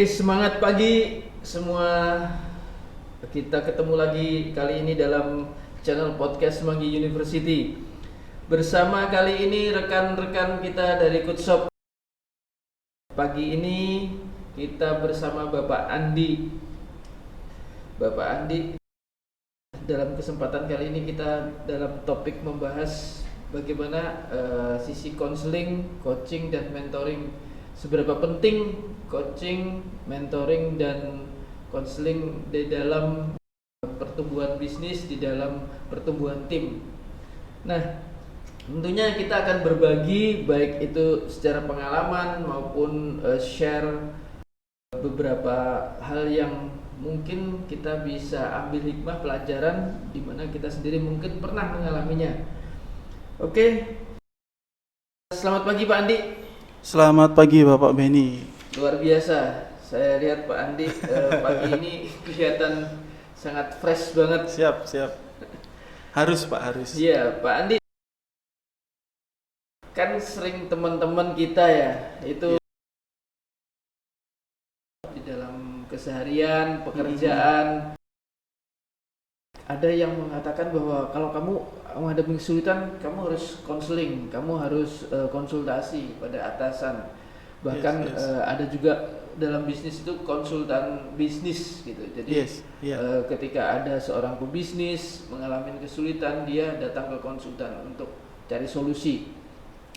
Oke, semangat pagi semua. Kita ketemu lagi kali ini dalam channel podcast Semanggi University. Bersama kali ini rekan-rekan kita dari Coachshop. Pagi ini kita bersama Bapak Andi. Bapak Andi, dalam kesempatan kali ini kita dalam topik membahas bagaimana sisi konseling, coaching, dan mentoring. Seberapa penting coaching, mentoring, dan konseling di dalam pertumbuhan bisnis, di dalam pertumbuhan tim. Nah, tentunya kita akan berbagi baik itu secara pengalaman maupun share beberapa hal yang mungkin kita bisa ambil hikmah pelajaran di mana kita sendiri mungkin pernah mengalaminya. Oke. Selamat pagi Pak Andi. Selamat pagi Bapak Beni. Luar biasa. Saya lihat Pak Andi pagi ini kelihatan sangat fresh banget. Siap. Harus Pak, harus. Iya, Pak Andi. Kan sering teman-teman kita ya, itu di dalam keseharian, pekerjaan, ada yang mengatakan bahwa kalau kamu menghadapi kesulitan, kamu harus konseling, kamu harus konsultasi pada atasan. Bahkan Yes. ada juga dalam bisnis itu konsultan bisnis gitu. Jadi ketika ada seorang pebisnis mengalami kesulitan, dia datang ke konsultan untuk cari solusi.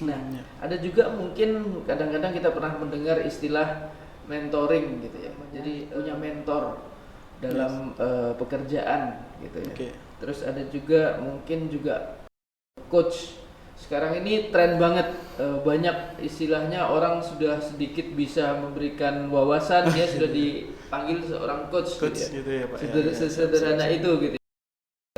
Nah, ada juga mungkin kadang-kadang kita pernah mendengar istilah mentoring gitu ya. Jadi punya mentor dalam pekerjaan gitu ya. Okay. Terus ada juga mungkin juga coach. Sekarang ini tren banget, banyak istilahnya orang sudah sedikit bisa memberikan wawasan, dia sudah dipanggil seorang coach Gitu ya Pak. Sederhana itu gitu.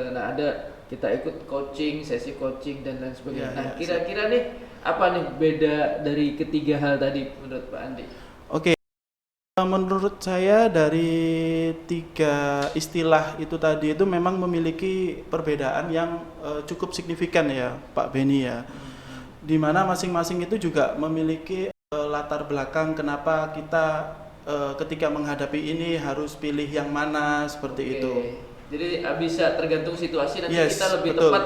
Nah, ada kita ikut coaching, sesi coaching dan lain sebagainya. Nah, kira-kira nih apa nih beda dari ketiga hal tadi menurut Pak Andi? Oke. Menurut saya dari tiga istilah itu tadi itu memang memiliki perbedaan yang cukup signifikan ya Pak Beni ya. Di mana masing-masing itu juga memiliki latar belakang kenapa kita ketika menghadapi ini harus pilih yang mana seperti itu. Jadi bisa tergantung situasi nanti kita lebih betul. tepat.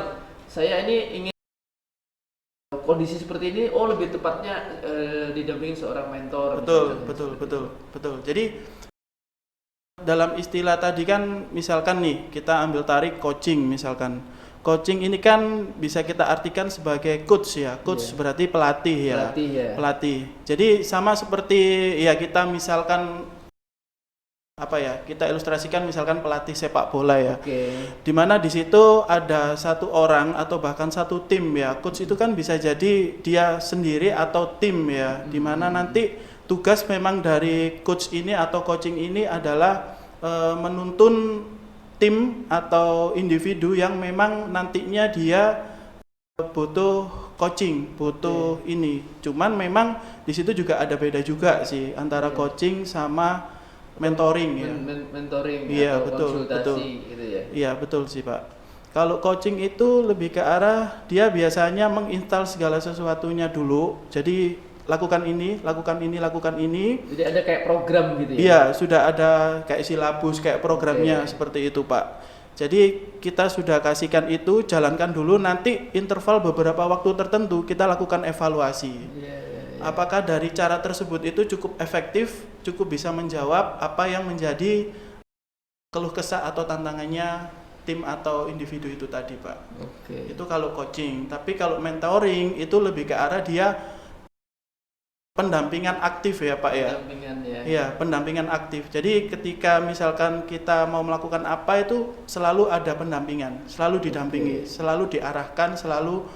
Saya ini ingin kondisi seperti ini, lebih tepatnya didampingi seorang mentor. Betul. Jadi dalam istilah tadi kan misalkan nih kita ambil tarik coaching misalkan. Coaching ini kan bisa kita artikan sebagai coach ya. Coach berarti pelatih ya. Pelatih. Jadi sama seperti ya kita misalkan kita ilustrasikan misalkan pelatih sepak bola ya. Di mana di situ ada satu orang atau bahkan satu tim ya. Coach itu kan bisa jadi dia sendiri atau tim ya. Di mana nanti tugas memang dari coach ini atau coaching ini adalah menuntun tim atau individu yang memang nantinya dia butuh coaching, butuh ini. Cuman memang di situ juga ada beda juga sih antara coaching sama mentoring ya. Mentoring atau konsultasi gitu ya. Iya, betul sih, Pak. Kalau coaching itu lebih ke arah dia biasanya menginstal segala sesuatunya dulu. Jadi lakukan ini. Jadi ada kayak program gitu ya. Iya, sudah ada kayak silabus, kayak programnya seperti itu, Pak. Jadi kita sudah kasihkan itu, jalankan dulu, nanti interval beberapa waktu tertentu kita lakukan evaluasi. Apakah dari cara tersebut itu cukup efektif, cukup bisa menjawab apa yang menjadi keluh kesah atau tantangannya tim atau individu itu tadi, Pak. Itu kalau coaching. Tapi kalau mentoring itu lebih ke arah dia pendampingan aktif ya, Pak ya. Iya, pendampingan aktif. Jadi ketika misalkan kita mau melakukan apa itu selalu ada pendampingan, selalu didampingi, selalu diarahkan, selalu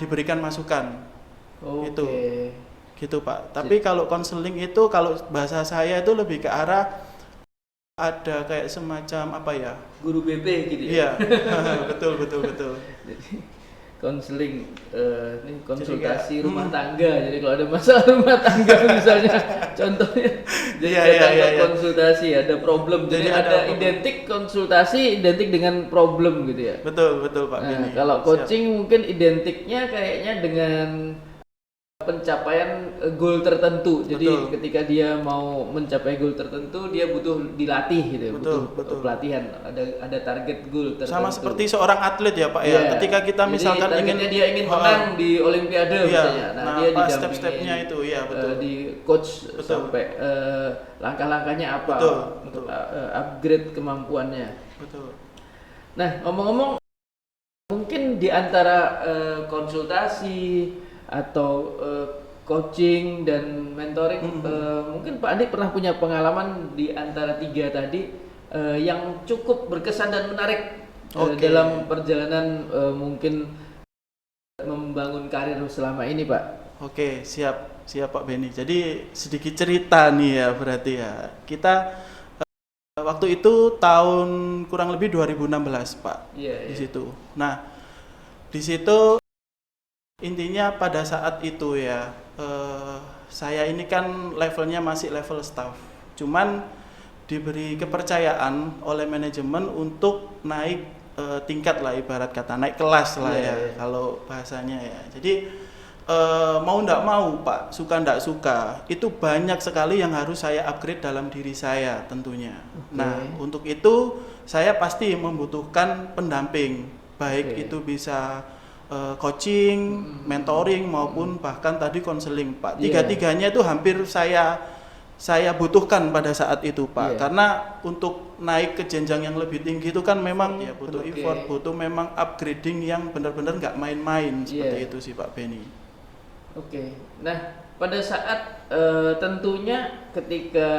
diberikan masukan. Itu gitu Pak. Tapi kalau konseling itu kalau bahasa saya itu lebih ke arah ada kayak semacam guru BP gitu ya. Iya. betul. Jadi konseling ini konsultasi rumah tangga. Jadi kalau ada masalah rumah tangga misalnya contohnya jadi konsultasi, ada problem. Jadi ada identik konsultasi identik dengan problem gitu ya. Betul Pak. Nah, kalau coaching mungkin identiknya kayaknya dengan pencapaian goal tertentu. Jadi Betul. ketika dia mau mencapai goal tertentu, dia butuh dilatih gitu, butuh pelatihan. Ada target goal tertentu. Sama seperti seorang atlet ya Pak ya. Iya. Ketika kita Jadi misalkan targetnya dia ingin menang di Olimpiade misalnya. Nah, dia apa didampingi step-stepnya itu ya betul. di coach Betul. sampai langkah-langkahnya apa Betul, untuk betul. upgrade kemampuannya. Betul. Nah, ngomong-ngomong, mungkin di antara konsultasi atau coaching dan mentoring, mungkin Pak Andi pernah punya pengalaman di antara 3 tadi yang cukup berkesan dan menarik dalam perjalanan mungkin membangun karir selama ini, Pak. Oke, siap Pak Benny. Jadi sedikit cerita nih ya berarti ya. Kita waktu itu tahun kurang lebih 2016 Pak. Di situ. Nah, di situ intinya pada saat itu ya, saya ini kan levelnya masih level staff. Cuman diberi kepercayaan oleh manajemen untuk naik tingkat lah, ibarat kata naik kelas lah kalau bahasanya ya. Jadi mau ndak mau Pak, suka ndak suka, itu banyak sekali yang harus saya upgrade dalam diri saya tentunya. Nah, untuk itu saya pasti membutuhkan pendamping, baik itu bisa coaching, mentoring maupun bahkan tadi konseling Pak. Tiga-tiganya itu hampir saya butuhkan pada saat itu Pak. Karena untuk naik ke jenjang yang lebih tinggi itu kan memang ya butuh effort, butuh memang upgrading yang benar-benar nggak main-main seperti itu sih Pak Benny. Nah, pada saat tentunya ketika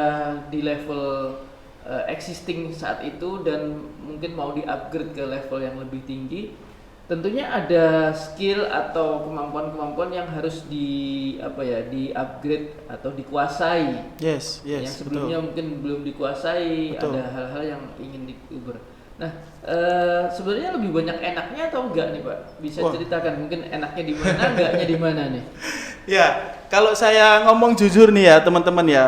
di level existing saat itu dan mungkin mau di-upgrade ke level yang lebih tinggi, tentunya ada skill atau kemampuan-kemampuan yang harus di-upgrade atau dikuasai. Yes, yang sebelumnya mungkin belum dikuasai, ada hal-hal yang ingin diuber. Nah, sebenarnya lebih banyak enaknya atau enggak nih Pak? Bisa ceritakan mungkin enaknya di mana, enggaknya di mana nih? Ya, kalau saya ngomong jujur nih ya teman-teman ya.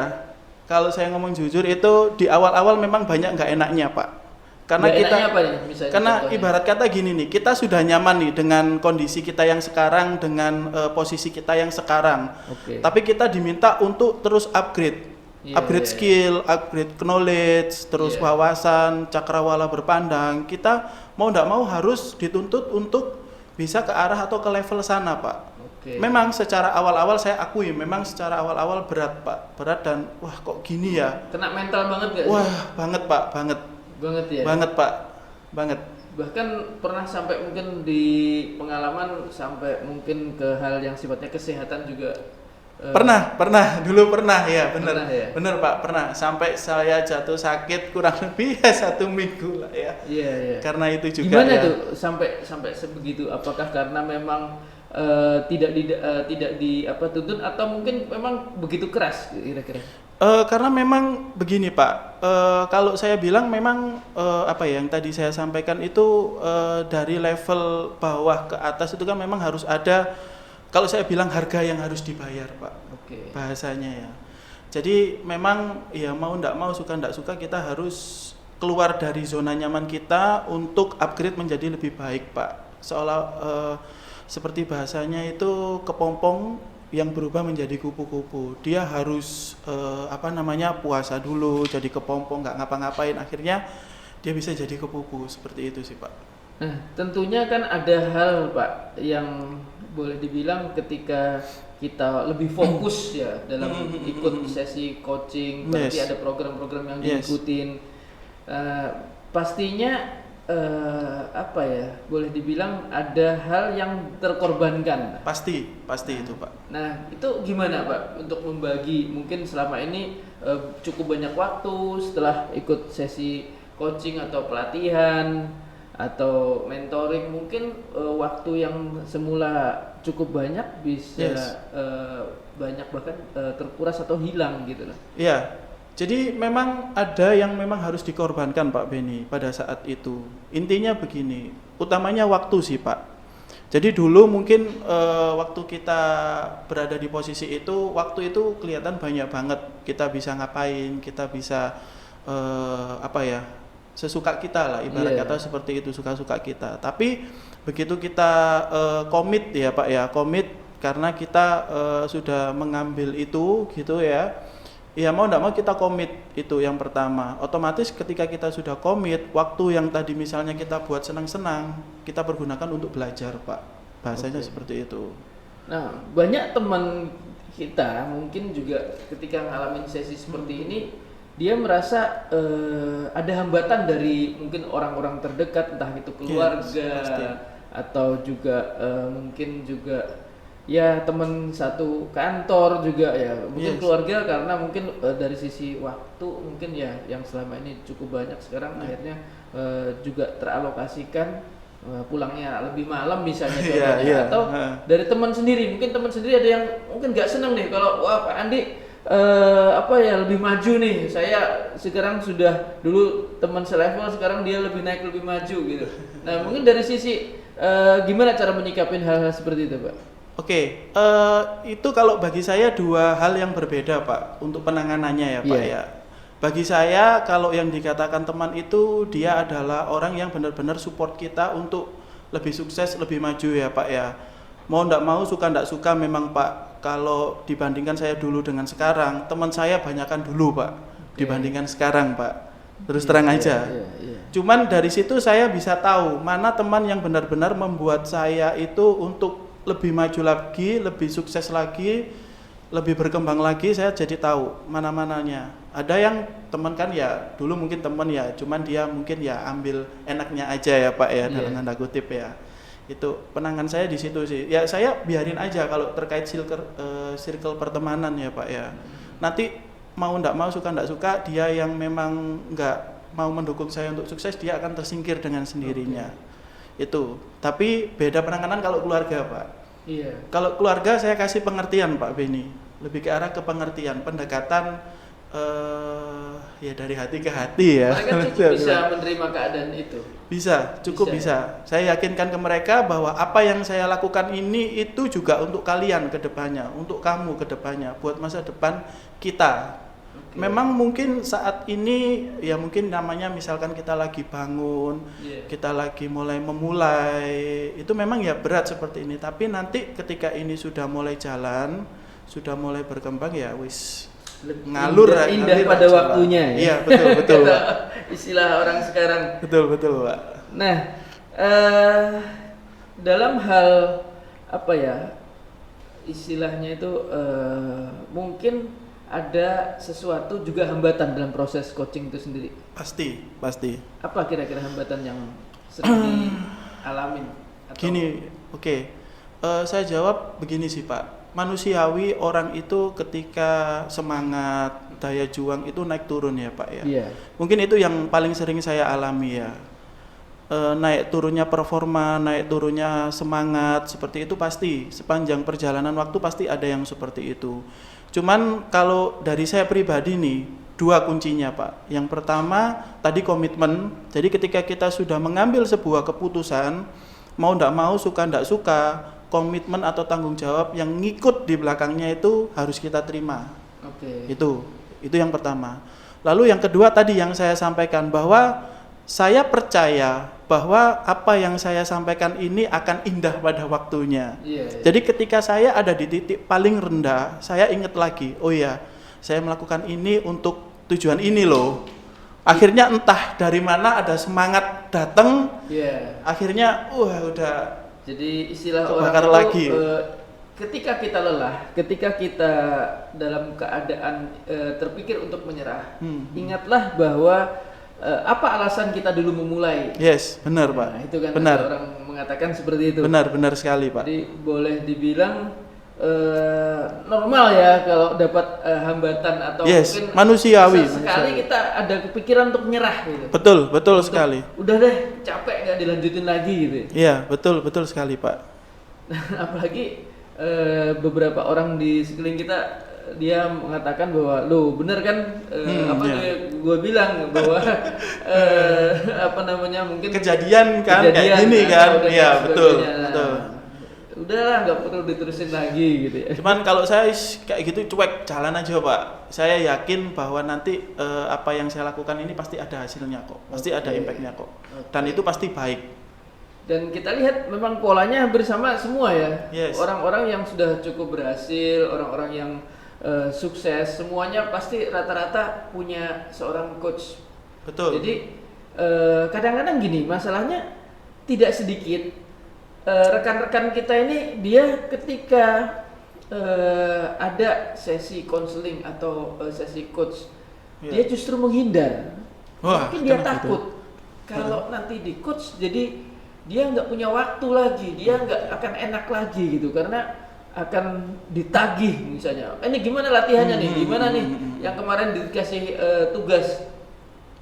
Kalau saya ngomong jujur itu di awal-awal memang banyak nggak enaknya Pak. Karena nggak kita apa nih, karena contohnya? Ibarat kata gini nih, kita sudah nyaman nih dengan kondisi kita yang sekarang, dengan posisi kita yang sekarang. Tapi kita diminta untuk terus upgrade. Upgrade skill, upgrade knowledge, terus wawasan, cakrawala berpandang. Kita mau ndak mau harus dituntut untuk bisa ke arah atau ke level sana Pak. Memang secara awal-awal saya akui, memang secara awal-awal berat Pak, berat dan wah kok gini ya. Kena mental banget gak? Wah banget Pak, banget ya. Banget Pak, banget. Bahkan pernah sampai mungkin di pengalaman sampai mungkin ke hal yang sifatnya kesehatan juga. Pernah dulu pernah ya, bener ya? Bener Pak, pernah sampai saya jatuh sakit kurang lebih 1 minggu lah ya. Iya. Karena itu juga. Gimana ya. tuh sampai sebegitu? Apakah karena memang tidak tuntut atau mungkin memang begitu keras kira-kira? Karena memang begini Pak, kalau saya bilang memang yang tadi saya sampaikan itu dari level bawah ke atas itu kan memang harus ada, kalau saya bilang harga yang harus dibayar Pak, bahasanya ya. Jadi memang ya mau ndak mau, suka ndak suka, kita harus keluar dari zona nyaman kita untuk upgrade menjadi lebih baik Pak. Seperti bahasanya itu kepompong yang berubah menjadi kupu-kupu. Dia harus puasa dulu jadi kepompong, nggak ngapa-ngapain, akhirnya dia bisa jadi kupu-kupu, seperti itu sih Pak. Nah, tentunya kan ada hal Pak yang boleh dibilang ketika kita lebih fokus ya dalam ikut sesi coaching, berarti ada program-program yang diikutin. Pastinya boleh dibilang ada hal yang terkorbankan. Pasti itu Pak. Nah, itu gimana Pak untuk membagi, mungkin selama ini cukup banyak waktu setelah ikut sesi coaching atau pelatihan atau mentoring, mungkin waktu yang semula cukup banyak bisa banyak bahkan terkuras atau hilang gitu loh. Iya. Jadi memang ada yang memang harus dikorbankan Pak Benny pada saat itu. Intinya begini, utamanya waktu sih Pak. Jadi dulu mungkin waktu kita berada di posisi itu, waktu itu kelihatan banyak banget. Kita bisa ngapain, kita bisa sesuka kita lah, ibarat kata seperti itu, suka-suka kita. Tapi begitu kita komit ya Pak ya, komit karena kita sudah mengambil itu gitu ya. Ya mau enggak mau kita komit, itu yang pertama. Otomatis ketika kita sudah komit, waktu yang tadi misalnya kita buat senang-senang, kita pergunakan untuk belajar, Pak. Bahasanya seperti itu. Nah, banyak teman kita mungkin juga ketika ngalamin sesi seperti ini, dia merasa ada hambatan dari mungkin orang-orang terdekat, entah itu keluarga atau juga mungkin juga ya teman satu kantor juga ya, mungkin keluarga karena mungkin dari sisi waktu mungkin ya yang selama ini cukup banyak sekarang akhirnya juga teralokasikan pulangnya lebih malam misalnya contohnya, atau dari teman sendiri, mungkin teman sendiri ada yang mungkin nggak senang nih kalau wah Pak Andi lebih maju nih, saya sekarang sudah dulu teman selevel sekarang dia lebih naik lebih maju gitu. Nah mungkin dari sisi gimana cara menyikapin hal-hal seperti itu Pak? Oke, itu kalau bagi saya dua hal yang berbeda Pak untuk penanganannya ya Pak ya. Bagi saya kalau yang dikatakan teman itu dia adalah orang yang benar-benar support kita untuk lebih sukses, lebih maju ya Pak ya. Mau ndak mau, suka ndak suka memang Pak, kalau dibandingkan saya dulu dengan sekarang, teman saya banyakkan dulu Pak dibandingkan sekarang Pak. Terus terang aja. Cuman dari situ saya bisa tahu mana teman yang benar-benar membuat saya itu untuk lebih maju lagi, lebih sukses lagi, lebih berkembang lagi. Saya jadi tahu mana-mananya. Ada yang teman kan ya, dulu mungkin teman ya, cuman dia mungkin ya ambil enaknya aja ya Pak ya, dalam tanda kutip ya. Itu penangan saya di situ sih. Ya saya biarin aja kalau terkait circle pertemanan ya Pak ya. Nanti mau ndak mau, suka ndak suka, dia yang memang nggak mau mendukung saya untuk sukses, dia akan tersingkir dengan sendirinya. Itu. Tapi beda penanganan kalau keluarga Pak. Kalau keluarga saya kasih pengertian Pak Beni, lebih ke arah ke pengertian, pendekatan ya dari hati ke hati ya. Mereka cukup bisa menerima keadaan itu. Bisa, cukup bisa. Saya yakinkan ke mereka bahwa apa yang saya lakukan ini itu juga untuk kalian ke depannya, untuk kamu ke depannya, buat masa depan kita. Memang mungkin saat ini ya mungkin namanya misalkan kita lagi bangun, kita lagi memulai, itu memang ya berat seperti ini. Tapi nanti ketika ini sudah mulai jalan, sudah mulai berkembang ya wis ngalur indah pada waktunya ya. Iya betul Pak. Istilah orang sekarang. Betul Pak. Nah dalam hal apa ya istilahnya itu mungkin ada sesuatu juga hambatan dalam proses coaching itu sendiri. Pasti. Apa kira-kira hambatan yang sering dialamin? Gini, saya jawab begini sih Pak. Manusiawi orang itu ketika semangat, daya juang itu naik turun ya Pak ya. Mungkin itu yang paling sering saya alami ya. Naik turunnya performa, naik turunnya semangat, seperti itu pasti. Sepanjang perjalanan waktu pasti ada yang seperti itu. Cuman kalau dari saya pribadi nih, dua kuncinya Pak. Yang pertama tadi komitmen. Jadi ketika kita sudah mengambil sebuah keputusan, mau ndak mau, suka ndak suka, komitmen atau tanggung jawab yang ngikut di belakangnya itu harus kita terima. Itu yang pertama. Lalu yang kedua tadi yang saya sampaikan bahwa saya percaya bahwa apa yang saya sampaikan ini akan indah pada waktunya. Jadi ketika saya ada di titik paling rendah, saya ingat lagi, oh ya, saya melakukan ini untuk tujuan ini loh. Akhirnya entah dari mana ada semangat datang. Akhirnya udah. Jadi istilah orang itu ketika kita lelah, ketika kita dalam keadaan terpikir untuk menyerah, ingatlah bahwa apa alasan kita dulu memulai. Benar Pak. Nah, itu kan benar. Orang mengatakan seperti itu. Benar sekali Pak. Jadi boleh dibilang normal ya kalau dapat hambatan atau mungkin manusiawi. Sekali kita ada kepikiran untuk nyerah gitu. Betul sekali. Udah deh, capek nggak dilanjutin lagi gitu. Iya, betul sekali Pak. Apalagi beberapa orang di sekeliling kita dia mengatakan bahwa lo bener kan gue bilang bahwa mungkin kejadian kayak gini kan. Iya, betul. Udahlah nggak perlu diterusin lagi gitu ya. Cuman kalau saya kayak gitu cuek, jalan aja Pak. Saya yakin bahwa nanti apa yang saya lakukan ini pasti ada hasilnya kok, pasti ada impactnya kok. Dan itu pasti baik. Dan kita lihat memang polanya hampir sama semua ya. Yes. Orang-orang yang sudah cukup berhasil, orang-orang yang sukses, semuanya pasti rata-rata punya seorang coach. Betul. Jadi kadang-kadang gini, masalahnya tidak sedikit rekan-rekan kita ini dia ketika ada sesi konseling atau sesi coach, dia justru menghindar. Wah, Mungkin dia kenapa takut kalau nanti di coach jadi dia nggak punya waktu lagi, dia nggak akan enak lagi gitu karena akan ditagih misalnya. Ini gimana latihannya nih? Gimana nih yang kemarin dikasih tugas?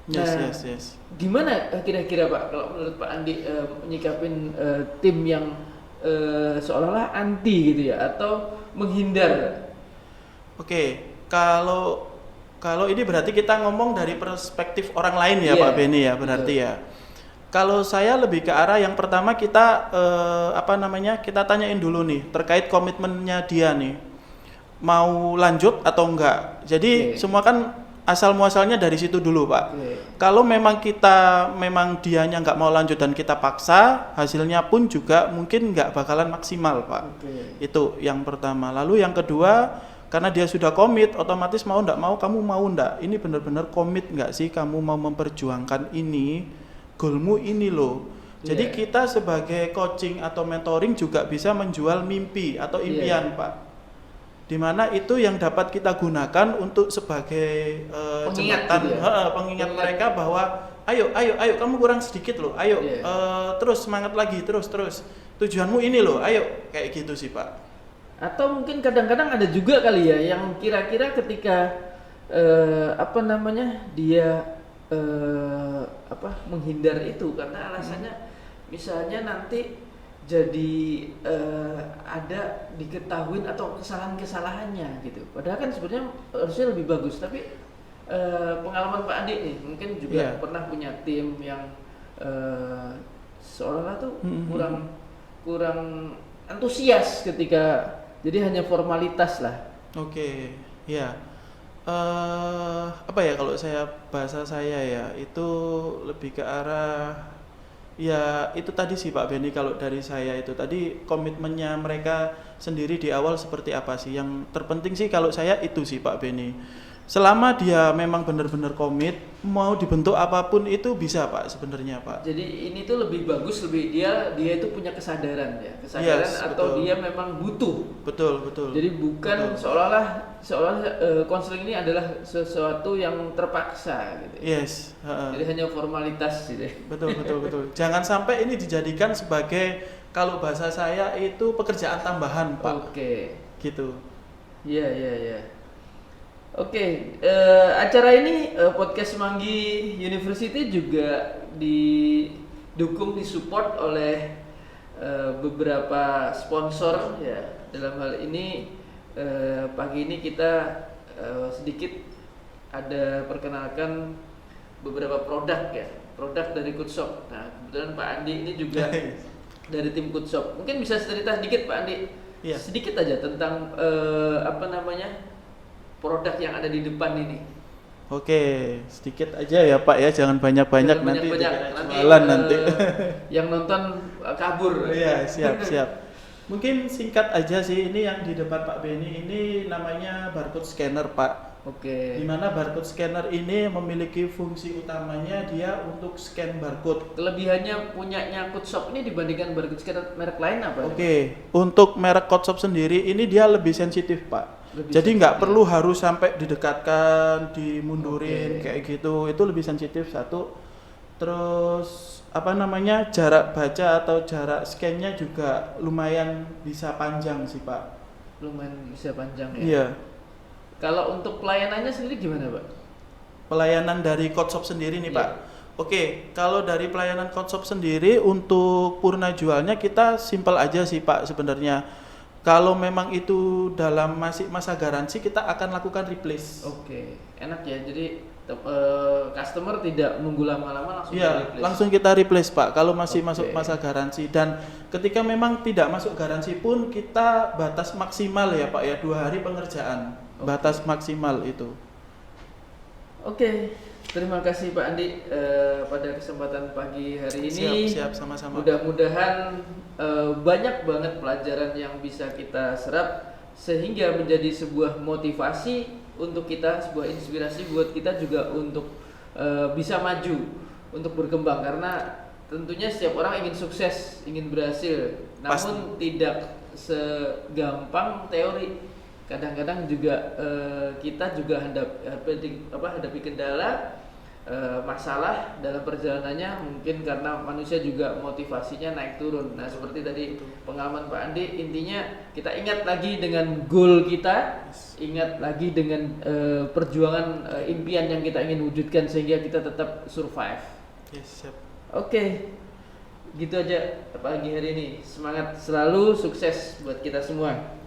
Yes. Gimana kira-kira Pak kalau menurut Pak Andi menyikapin tim yang seolah-olah anti gitu ya atau menghindar? Oke, kalau ini berarti kita ngomong dari perspektif orang lain ya, Iya, Pak Beni ya, berarti betul. ya. Kalau saya lebih ke arah yang pertama kita kita tanyain dulu nih terkait komitmennya dia nih, mau lanjut atau enggak. Jadi semua kan asal muasalnya dari situ dulu, Pak. Kalau memang dianya nggak mau lanjut dan kita paksa, hasilnya pun juga mungkin nggak bakalan maksimal, Pak. Itu yang pertama. Lalu yang kedua, karena dia sudah komit, otomatis mau nggak mau kamu mau nggak? Ini benar-benar komit nggak sih kamu mau memperjuangkan ini, goalmu ini loh. Jadi kita sebagai coaching atau mentoring juga bisa menjual mimpi atau impian, Pak. Dimana itu yang dapat kita gunakan untuk sebagai jembatan, gitu ya? pengingat mereka bahwa ayo kamu kurang sedikit loh, ayo terus semangat lagi, terus tujuanmu ini loh, ayo, kayak gitu sih, Pak. Atau mungkin kadang-kadang ada juga kali ya yang kira-kira ketika dia menghindar itu karena alasannya misalnya nanti jadi ada diketahui atau kesalahan-kesalahannya gitu. Padahal kan sebenarnya harusnya lebih bagus. Tapi pengalaman Pak Andi nih mungkin juga pernah punya tim yang seolah-olah tuh kurang antusias ketika jadi hanya formalitas lah. Oke, ya. Kalau bahasa saya ya itu lebih ke arah ya itu tadi sih Pak Beni, kalau dari saya itu tadi komitmennya mereka sendiri di awal seperti apa sih. Yang terpenting sih kalau saya itu sih Pak Beni. Selama dia memang benar-benar komit, mau dibentuk apapun itu bisa Pak sebenarnya Pak. Jadi ini tuh lebih bagus, dia itu punya kesadaran ya, atau betul. Dia memang butuh. Betul. Jadi bukan seolah-olah konseling ini adalah sesuatu yang terpaksa gitu. Yes. Jadi hanya formalitas gitu. Betul. Jangan sampai ini dijadikan sebagai, kalau bahasa saya itu pekerjaan tambahan Pak. Oke. Gitu. Iya. Oke, acara ini Podcast Semanggi University juga disupport oleh beberapa sponsor ya. Dalam hal ini pagi ini kita sedikit ada perkenalkan beberapa produk dari Coachshop. Nah, kebetulan Pak Andi ini juga dari tim Coachshop. Mungkin bisa cerita sedikit Pak Andi, sedikit aja tentang produk yang ada di depan ini. Oke, sedikit aja ya Pak ya, jangan banyak-banyak nanti jualan nanti. Yang nonton kabur. Iya, siap. Mungkin singkat aja sih, ini yang di depan Pak Beni ini namanya barcode scanner Pak. Oke. Dimana barcode scanner ini memiliki fungsi utamanya dia untuk scan barcode. Kelebihannya punyanya Coachshop ini dibandingkan barcode scanner merek lain apa? Oke, untuk merek Coachshop sendiri ini dia lebih sensitif Pak. Jadi nggak perlu harus sampai didekatkan, dimundurin kayak gitu. Itu lebih sensitif satu. Terus jarak baca atau jarak scan-nya juga lumayan bisa panjang sih Pak. Lumayan bisa panjang ya. Iya. Kalau untuk pelayanannya sendiri gimana Pak? Pelayanan dari Coachshop sendiri nih Pak. Oke, kalau dari pelayanan Coachshop sendiri untuk purna jualnya kita simpel aja sih Pak sebenarnya. Kalau memang itu dalam masih masa garansi, kita akan lakukan replace. Oke, enak ya. Jadi customer tidak nunggu lama-lama langsung replace. Langsung kita replace Pak. Kalau masih masuk masa garansi, dan ketika memang tidak masuk garansi pun kita batas maksimal ya Pak ya, 2 hari pengerjaan. Batas maksimal itu. Oke. Terima kasih Pak Andi pada kesempatan pagi hari ini. Siap, sama-sama. Mudah-mudahan banyak banget pelajaran yang bisa kita serap sehingga menjadi sebuah motivasi untuk kita, sebuah inspirasi buat kita juga untuk bisa maju, untuk berkembang, karena tentunya setiap orang ingin sukses, ingin berhasil, namun tidak segampang teori. Kadang-kadang juga kita juga hadapi kendala, masalah dalam perjalanannya, mungkin karena manusia juga motivasinya naik turun. Nah, seperti tadi pengalaman Pak Andi, intinya kita ingat lagi dengan goal kita, ingat lagi dengan perjuangan impian yang kita ingin wujudkan sehingga kita tetap survive. Yes, siap. Oke, gitu aja pagi hari ini. Semangat selalu, sukses buat kita semua.